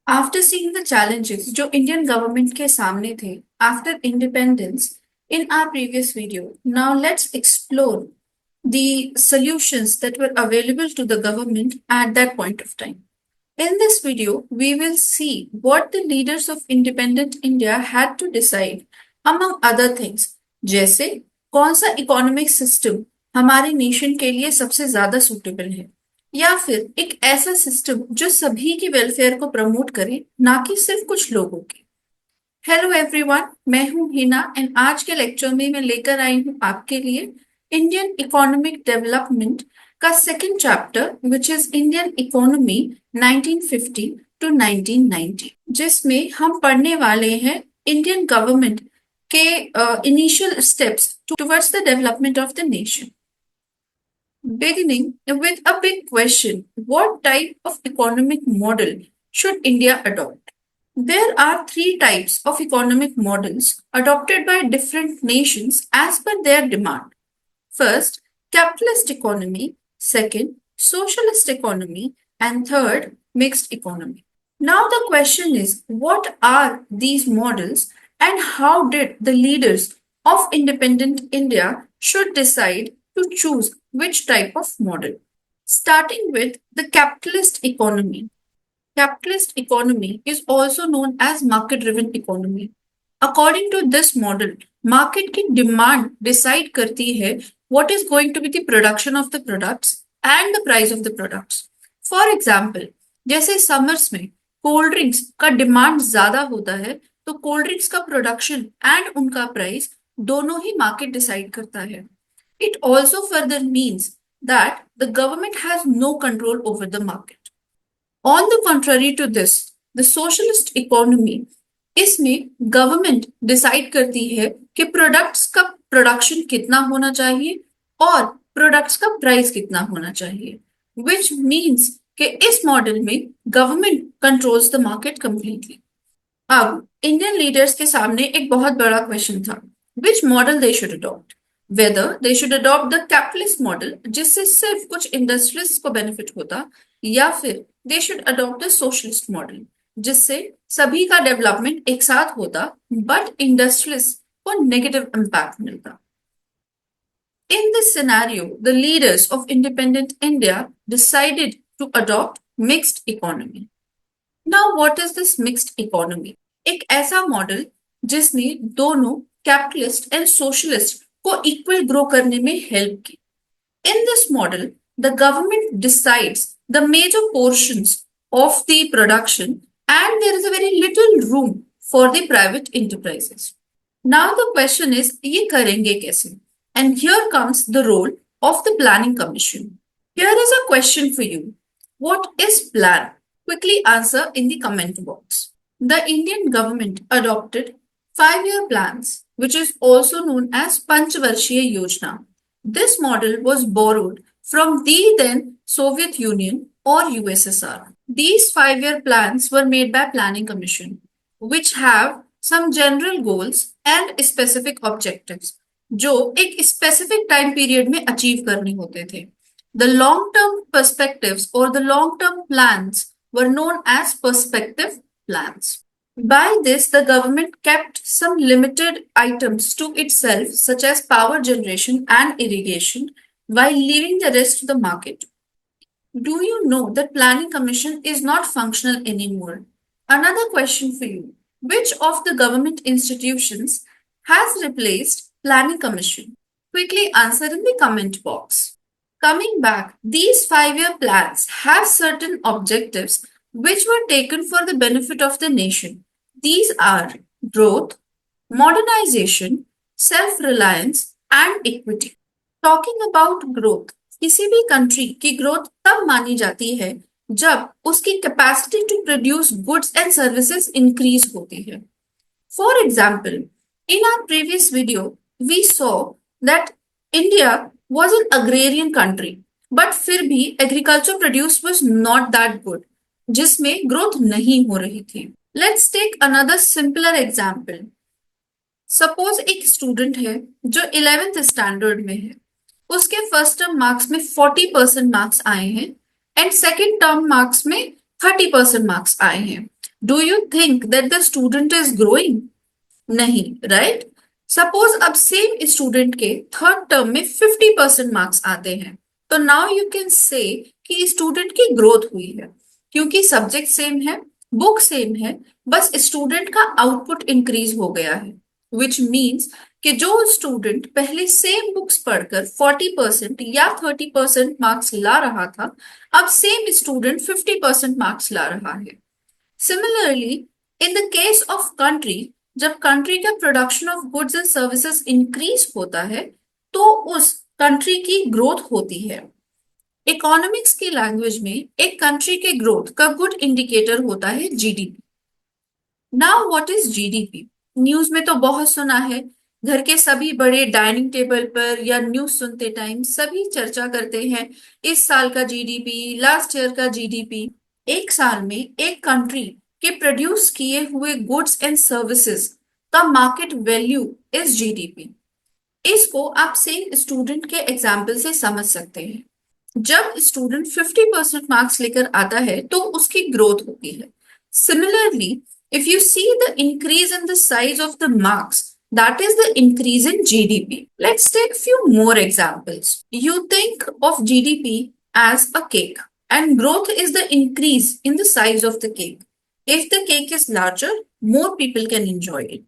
After seeing the challenges जो Indian government के सामने थे after independence in our previous video, now let's explore the solutions that were available to the government at that point of time. In this video, we will see what the leaders of independent India had to decide, among other things, जैसे कौन सा economic system हमारे nation के लिए सबसे ज्यादा suitable है या फिर एक ऐसा सिस्टम जो सभी की वेलफेयर को प्रमोट करे ना कि सिर्फ कुछ लोगों की। हेलो एवरीवन, मैं हूं हिना एंड आज के लेक्चर में मैं लेकर आई हूं आपके लिए इंडियन इकोनॉमिक डेवलपमेंट का second chapter which is Indian economy 1950 to 1990, जिसमें हम पढ़ने वाले हैं इंडियन गवर्नमेंट के initial steps towards the development of the nation. Beginning with a big question, what type of economic model should India adopt? There are three types of economic models adopted by different nations as per their demand. First, capitalist economy, second, socialist economy, and third, mixed economy. Now the question is, what are these models and how did the leaders of independent India should decide to choose which type of model? Starting with the capitalist economy. Capitalist economy is also known as market driven economy. According to this model, market की demand decide करती है what is going to be the production of the products and the price of the products. For example, जैसे summers में cold drinks का demand ज्यादा होता है तो कोल्ड ड्रिंक्स का प्रोडक्शन एंड उनका प्राइस दोनों ही मार्केट डिसाइड करता है। It also further means that the government has no control over the market. On the contrary to this, the socialist economy, इसमें गवर्नमेंट डिसाइड करती है कि प्रोडक्ट्स का प्रोडक्शन कितना होना चाहिए और प्रोडक्ट्स का प्राइस कितना होना चाहिए, विच मीन्स कि इस मॉडल में government controls the market completely. अब इंडियन लीडर्स के सामने एक बहुत बड़ा क्वेश्चन था, which model they should adopt, whether they should adopt the capitalist model जिससे सिर्फ कुछ इंडस्ट्रियलिस्ट को बेनिफिट होता, या फिर they should adopt the socialist model जिससे सभी का डेवलपमेंट एक साथ होता बट इंडस्ट्रियलिस्ट को नेगेटिव इम्पैक्ट मिलता। In this scenario, the leaders of independent India decided to adopt mixed economy. Now, what is this mixed economy? एक ऐसा मॉडल जिसने दोनों कैपिटलिस्ट एंड सोशलिस्ट को इक्वल ग्रो करने में हेल्प की। In this model, the government decides the major portions of the production and there is a very little room for the private enterprises. Now the question is, ये करेंगे कैसे? And here comes the role of the Planning Commission. Here is a question for you. What is plan? Quickly answer in the comment box. The Indian government adopted 5-year plans, which is also known as Panchvarshiya Yojana. This model was borrowed from the then Soviet Union or USSR. These 5-year plans were made by Planning Commission, which have some general goals and specific objectives, जो एक specific time period में achieve करने होते थे। The long term perspectives और the long term plans were known as perspective plans. By this, the government kept some limited items to itself, such as power generation and irrigation, while leaving the rest to the market. Do you know that Planning Commission is not functional anymore? Another question for you. Which of the government institutions has replaced Planning Commission? Quickly answer in the comment box. Coming back, these 5-year plans have certain objectives which were taken for the benefit of the nation. These are growth, modernization, self-reliance, and equity. Talking about growth, किसी भी country की growth तब मानी जाती है जब उसकी capacity to produce goods and services increase होती है। For example, in our previous video, we saw that India was an agrarian country, but फिर भी agriculture produce was not that good, जिसमें ग्रोथ नहीं हो रही थी। Let's take another simpler example. Suppose एक स्टूडेंट है जो 11th स्टैंडर्ड में है, उसके फर्स्ट टर्म मार्क्स में 40% मार्क्स आए हैं एंड सेकेंड टर्म मार्क्स में 30% मार्क्स आए हैं, do you think that the student is growing? नहीं, राइट? सपोज अब सेम स्टूडेंट के थर्ड टर्म में 50% मार्क्स आते हैं, तो नाउ यू कैन से कि स्टूडेंट की ग्रोथ हुई है, क्योंकि सब्जेक्ट सेम है, बुक सेम है, बस स्टूडेंट का आउटपुट इंक्रीज हो गया है, विच मीन्स कि जो स्टूडेंट पहले सेम बुक्स पढ़कर 40% या 30% मार्क्स ला रहा था, अब सेम स्टूडेंट 50% मार्क्स ला रहा है। Similarly, in the case of country, जब कंट्री का production of goods and services increase होता है, तो उस कंट्री की ग्रोथ होती है। इकोनॉमिक्स की लैंग्वेज में एक कंट्री के ग्रोथ का गुड इंडिकेटर होता है GDP. Now what is GDP? News में तो बहुत सुना है, घर के सभी बड़े डाइनिंग टेबल पर या न्यूज सुनते टाइम सभी चर्चा करते हैं इस साल का जीडीपी, लास्ट ईयर का जीडीपी। एक साल में एक कंट्री के प्रोड्यूस किए हुए गुड्स एंड सर्विसेज का मार्केट वैल्यू इज जीडीपी। इसको आप सेम स्टूडेंट के एग्जाम्पल से समझ सकते हैं। जब स्टूडेंट 50% मार्क्स लेकर आता है तो उसकी ग्रोथ होती है। Similarly, if you see the increase in the size of the marks, that is the increase in GDP. Let's take few more examples. You think of GDP as a cake, and growth is the increase in the size of the cake. If the cake is larger, more people can enjoy it.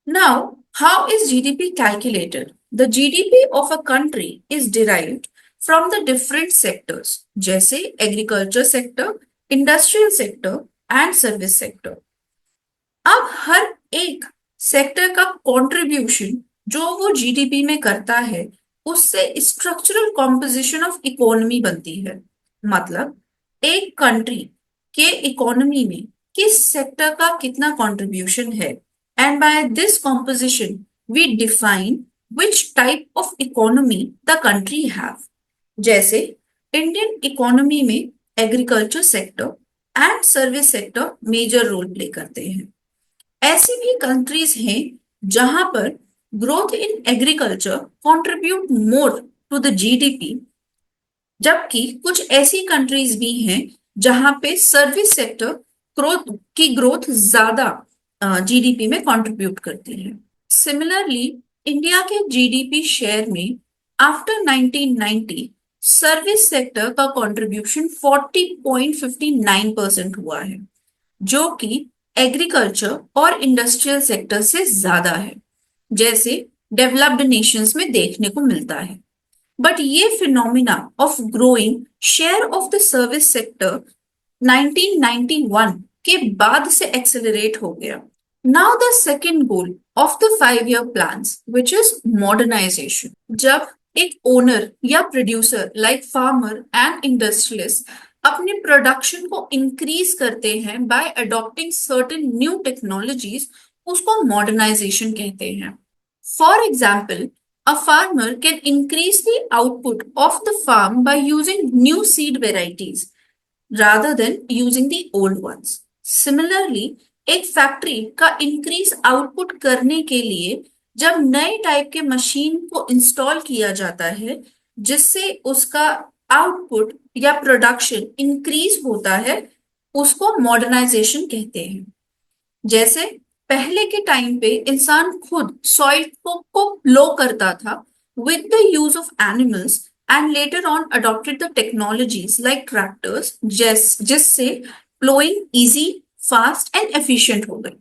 Now, how is GDP calculated? The GDP of a country is derived from the different sectors, जैसे agriculture sector, industrial sector and service sector. अब हर एक sector का contribution जो वो GDP में करता है, उससे स्ट्रक्चरल कॉम्पोजिशन ऑफ इकोनॉमी बनती है। मतलब एक कंट्री के इकोनॉमी में किस सेक्टर का कितना कंट्रीब्यूशन है, and by this composition we define which type of economy the country have. जैसे इंडियन इकोनॉमी में agriculture sector and service sector major role play करते हैं। ऐसी भी कंट्रीज हैं जहां पर growth in agriculture contribute more to the GDP, जबकि कुछ ऐसी कंट्रीज भी हैं जहां पे सर्विस सेक्टर ग्रोथ ज्यादा जीडीपी में कंट्रीब्यूट करती है। सिमिलरली, इंडिया के जीडीपी शेयर में आफ्टर 1990 सर्विस सेक्टर का कंट्रीब्यूशन 40.59% हुआ है, जो कि एग्रीकल्चर और इंडस्ट्रियल सेक्टर से ज्यादा है, जैसे डेवलप्ड नेशंस में देखने को मिलता है। बट ये phenomena of growing share of the service sector 1991 के बाद से एक्सेलरेट हो गया। Now the second goal of the 5 year plans, which is modernisation. जब एक ओनर या producer like farmer and industrialist अपने प्रोडक्शन को इंक्रीज करते हैं by adopting certain new technologies, उसको मॉडर्नाइजेशन कहते हैं। For example, a farmer can increase the output of the farm by using new seed varieties rather than using the old ones. Similarly, एक factory का increase output करने के लिए जब नए टाइप के मशीन को इंस्टॉल किया जाता है, जिससे उसका आउटपुट या प्रोडक्शन इंक्रीज होता है, उसको मॉडर्नाइजेशन कहते हैं। जैसे पहले के टाइम पे इंसान खुद सॉइल को प्लो करता था with the use of animals, and later on adopted the technologies like tractors, जिससे ploughing easy, fast and efficient हो गई।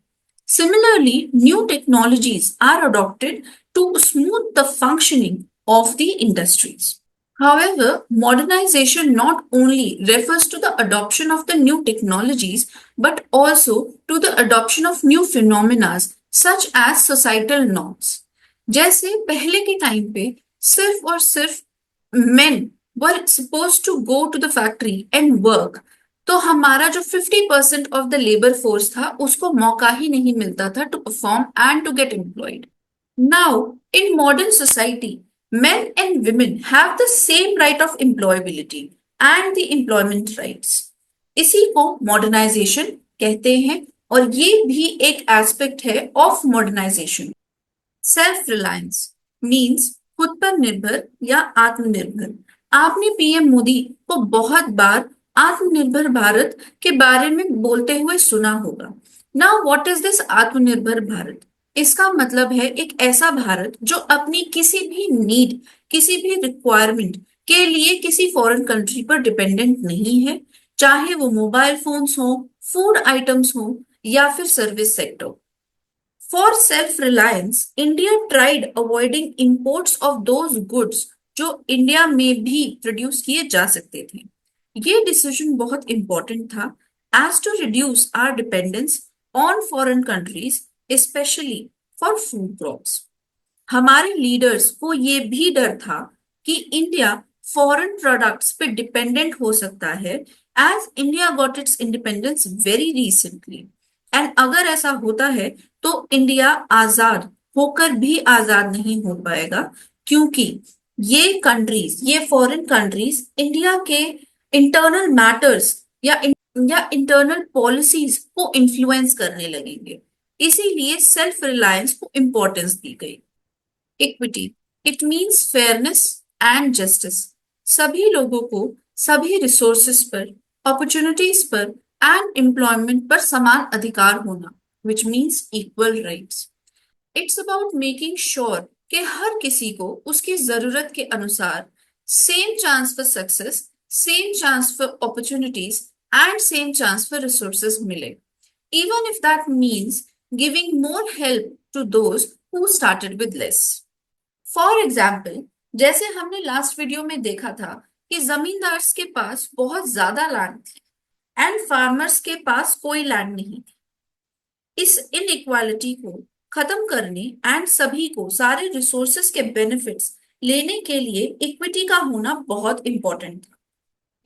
Similarly, new technologies are adopted to smooth the functioning of the industries. However, modernization not only refers to the adoption of the new technologies, but also to the adoption of new phenomena such as societal norms. जैसे पहले के time पे सिर्फ और सिर्फ men were supposed to go to the factory and work, तो हमारा जो 50% ऑफ द लेबर फोर्स था उसको मौका ही नहीं मिलता था to perform and to get employed. Now in modern society, men and women have the same right of employability and the employment rights. इसी को मॉडर्नाइजेशन कहते हैं, और ये भी एक एस्पेक्ट है of modernisation. Self reliance means खुद पर निर्भर या आत्मनिर्भर। आपने पीएम मोदी को बहुत बार आत्मनिर्भर भारत के बारे में बोलते हुए सुना होगा। नाउ व्हाट इज दिस आत्मनिर्भर भारत? इसका मतलब है एक ऐसा भारत जो अपनी किसी भी नीड, किसी भी रिक्वायरमेंट के लिए किसी फॉरेन कंट्री पर डिपेंडेंट नहीं है, चाहे वो मोबाइल फोन्स हो, फूड आइटम्स हो या फिर service sector. For self reliance, India tried avoiding imports of those goods जो इंडिया में भी प्रोड्यूस किए जा सकते थे। ये डिसीजन बहुत इंपॉर्टेंट था as to reduce our dependence on foreign countries, especially for food crops. हमारे लीडर्स को ये भी डर था कि इंडिया फॉरेन प्रोडक्ट्स पे डिपेंडेंट हो सकता है as India got its independence very recently. And अगर ऐसा होता है तो इंडिया आजाद होकर भी आजाद नहीं हो पाएगा, क्योंकि ये कंट्रीज, ये फॉरेन कंट्रीज इंडिया के इंटरनल मैटर्स या इंटरनल पॉलिसीज को इन्फ्लुएंस करने लगेंगे। इसीलिए सेल्फ रिलायंस को इंपॉर्टेंस दी गई। Equity, it means fairness and justice. सभी लोगों को सभी रिसोर्सेस पर, अपॉर्चुनिटीज पर एंड एम्प्लॉयमेंट पर समान अधिकार होना, which means equal rights. It's about making sure कि हर किसी को उसकी जरूरत के अनुसार same chance for success, same chance for opportunities and same chance for resources मिले, even if that means giving more help to those who started with less. For example, जैसे हमने लास्ट वीडियो में देखा था कि जमींदार्स के पास बहुत ज्यादा लैंड थी एंड फार्मर्स के पास कोई लैंड नहीं थी। इस इनइक्वालिटी को खत्म करने एंड सभी को सारे रिसोर्सेस के बेनिफिट्स लेने के लिए इक्विटी का होना बहुत इंपॉर्टेंट था।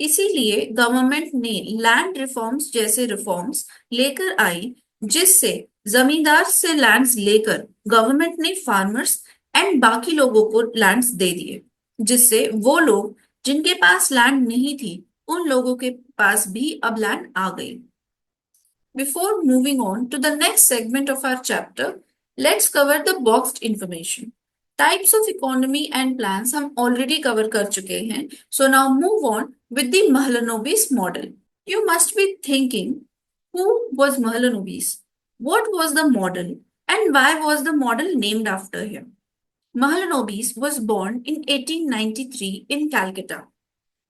इसीलिए गवर्नमेंट ने लैंड रिफॉर्म्स जैसे रिफॉर्म्स लेकर आई, जिससे जमींदार से लैंड्स लेकर गवर्नमेंट ने फार्मर्स एंड बाकी लोगों को लैंड्स दे दिए, जिससे वो लोग जिनके पास लैंड नहीं थी उन लोगों के पास भी अब लैंड आ गई। Before moving on to the next segment of our chapter, let's cover the boxed information. Types of economy and plans हम already cover कर चुके हैं. So now move on with the Mahalanobis model. You must be thinking, who was Mahalanobis? What was the model? And why was the model named after him? Mahalanobis was born in 1893 in Calcutta.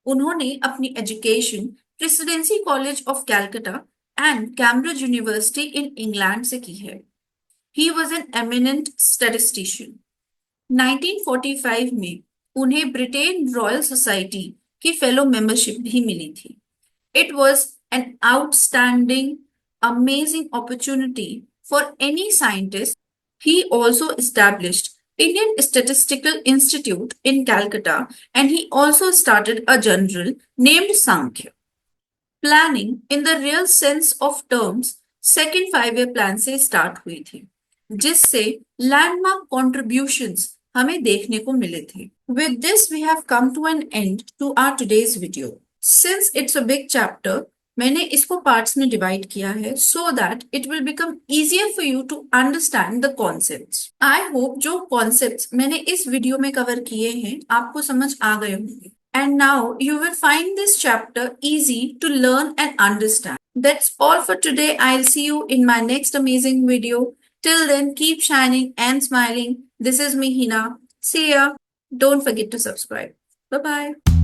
उन्होंने अपनी education presidency college of Calcutta and Cambridge university in England से की है। He was an eminent statistician. 1945 में उन्हें Britain royal society की fellow membership भी मिली थी। It was an outstanding amazing opportunity for any scientist. He also established Indian Statistical Institute in Calcutta, and he also started a journal named Sankhya. Planning in the real sense of terms second 5-year plan से start हुई थी, जिससे landmark contributions हमें देखने को मिले थे। With this we have come to an end to our today's video. Since it's a big chapter, मैंने इसको पार्ट्स में डिवाइड किया है so that it will become easier for you to understand the concepts. I hope जो concepts मैंने इस video में cover किए हैं आपको समझ आ गए होंगे। And now you will find this chapter easy to learn and understand. That's all for today. I'll see you in my next amazing video. Till then, keep shining and smiling. This is me, Hina. See ya. Don't forget to subscribe. Bye bye.